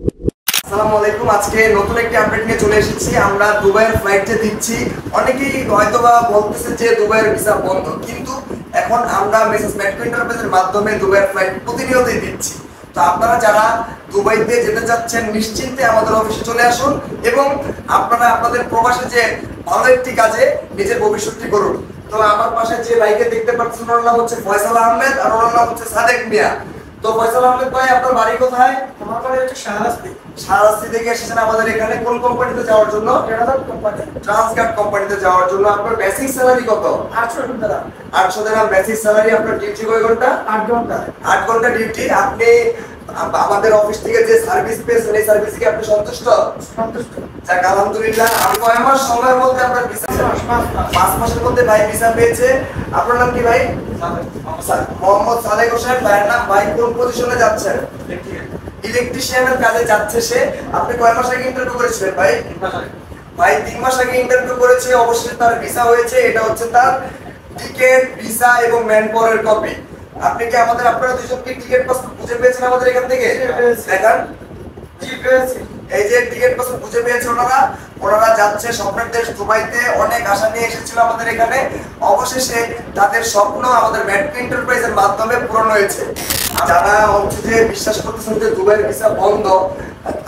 আসসালামু আলাইকুম। আজকে নতুন একটি আপডেট নিয়ে চলে এসেছি। আমরা দুবাইয়ের ফ্লাইট যে দিচ্ছি, অনেকেই হয়তোবা বলতেছে যে দুবাইয়ের ভিসা বন্ধ, কিন্তু এখন আমরা মেসেজ মেট্রো এন্টারপ্রাইজের মাধ্যমে দুবাইয়ের ফ্লাইট প্রতিনিয়তই দিচ্ছি। তো আপনারা যারা দুবাইতে যেতে চাচ্ছেন নিশ্চিন্তে আমাদের অফিসে চলে আসুন এবং আপনারা আপনাদের প্রবাসে যে ভালো একটি কাজে নিজের ভবিষ্যৎটি করুন। তো আমার পাশে যে ভাইকে দেখতে পাচ্ছেন ওনার নাম হচ্ছে ফয়সাল আহমেদ আর ওনার নাম হচ্ছে সাদেক মিয়া। তো ফয়সাল আহমেদ ভাই, আপনার বাড়ি কোথায়? আমার বাড়ি হচ্ছে শাহরাস্তি। শাহরাস্তি থেকে এসেছেন আমাদের এখানে কোন কোম্পানিতে যাওয়ার জন্য? ট্রান্সগার্ড কোম্পানিতে যাওয়ার জন্য। আপনার বেসিক স্যালারি কত? 800 দিরহাম বেসিক স্যালারি। আপনার ডিউটি কয় ঘন্টা? 8 ঘন্টা। 8 ঘন্টা ডিউটি। আপনি আমাদের অফিস থেকে যে সার্ভিস পেয়েছেন এই সার্ভিসে কি আপনি সন্তুষ্ট? যাক, আলহামদুলিল্লাহ। আর কয় মাস সময়ের মধ্যে আপনার ভিসা? 5 মাসের মধ্যে ভাই ভিসা পেয়েছে। আপনার নাম কি ভাই? মোহাম্মদ সালেক হোসেন। ভাইয়ের নাম। ভাই কোন পজিশনে যাচ্ছেন? ইলেকট্রিশিয়ানের কাজে যাচ্ছে সে। আপনি কয় মাস আগে ইন্টারভিউ করেছিলেন ভাই? ভাই 3 মাস আগে ইন্টারভিউ করেছে, অবশ্যই তার ভিসা হয়েছে। এটা হচ্ছে তার টিকেট, ভিসা এবং ম্যান পাওয়ারের কপি। আপনি কি আপনারা দুজন কি টিকেট পাসপোর্ট খুঁজে পেয়েছেন আমাদের এখান থেকে? দেখান। এই যে টিকেট পাসপোর্ট খুঁজে পেয়েছে ওনারা যাচ্ছে স্বপ্নের দেশ দুবাইতে। অনেক আশা নিয়ে এসেছিল আমাদের এখানে। অবশেষে তাদের স্বপ্ন আমাদের মেট্রো এন্টারপ্রাইজের মাধ্যমে পূরণ হয়েছে। যারা হচ্ছে যে বিশ্বাস করতেছেন যে দুবাইয়ের ভিসা বন্ধ,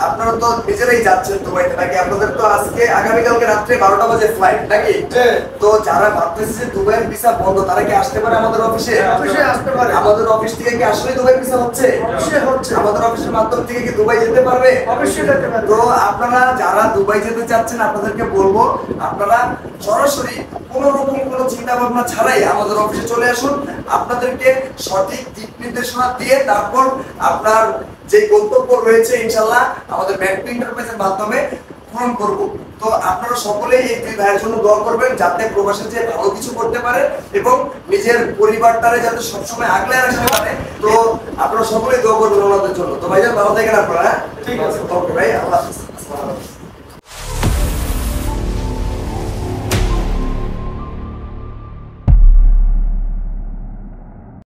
আপনারা তো নিজেরাই যাচ্ছেন দুবাইতে নাকি? আপনাদের তো আজকে আগামীকালকে রাত্রে 12টা বাজে ফ্লাইট নাকি? তো যারা ভাবতেছে যে দুবাইয়ের ভিসা বন্ধ, তারা কি আসতে পারে আমাদের অফিসে? অবশ্যই আসতে পারে। আমাদের অফিস থেকে কি আসলে দুবাইয়ের ভিসা হচ্ছে? অবশ্যই হচ্ছে। আমাদের অফিসের মাধ্যম থেকে কি দুবাই যেতে পারবে? অবশ্যই যেতে পারবে। তো আপনারা যারা দুবাই যেতে চাচ্ছেন, আপনাদেরকে বলবো আপনারা সরাসরি কোনো রকম কোনো চিন্তা ভাবনা ছাড়াই আমাদের অফিসে চলে আসুন। আপনাদেরকে সঠিক দিক নির্দেশনা দিয়ে তারপর আপনার যে গন্তব্য রয়েছে ইনশাআল্লাহ আমাদের মেট্রো এন্টারপ্রাইজের মাধ্যমে পূরণ করব। তো আপনারা সকলেই এই দুই ভাইয়ের জন্য দোয়া করবেন যাতে প্রবাসে যে ভালো কিছু করতে পারে এবং নিজের পরিবারটারে যাতে সবসময় আগলে রাখতে পারে। তো আপনারা সকলেই দোয়া করবেন ওনাদের জন্য। তো ভাইজান ভালো থাকেন আপনারা। ঠিক আছে। ওকে ভাই, আল্লাহ হাফেজ।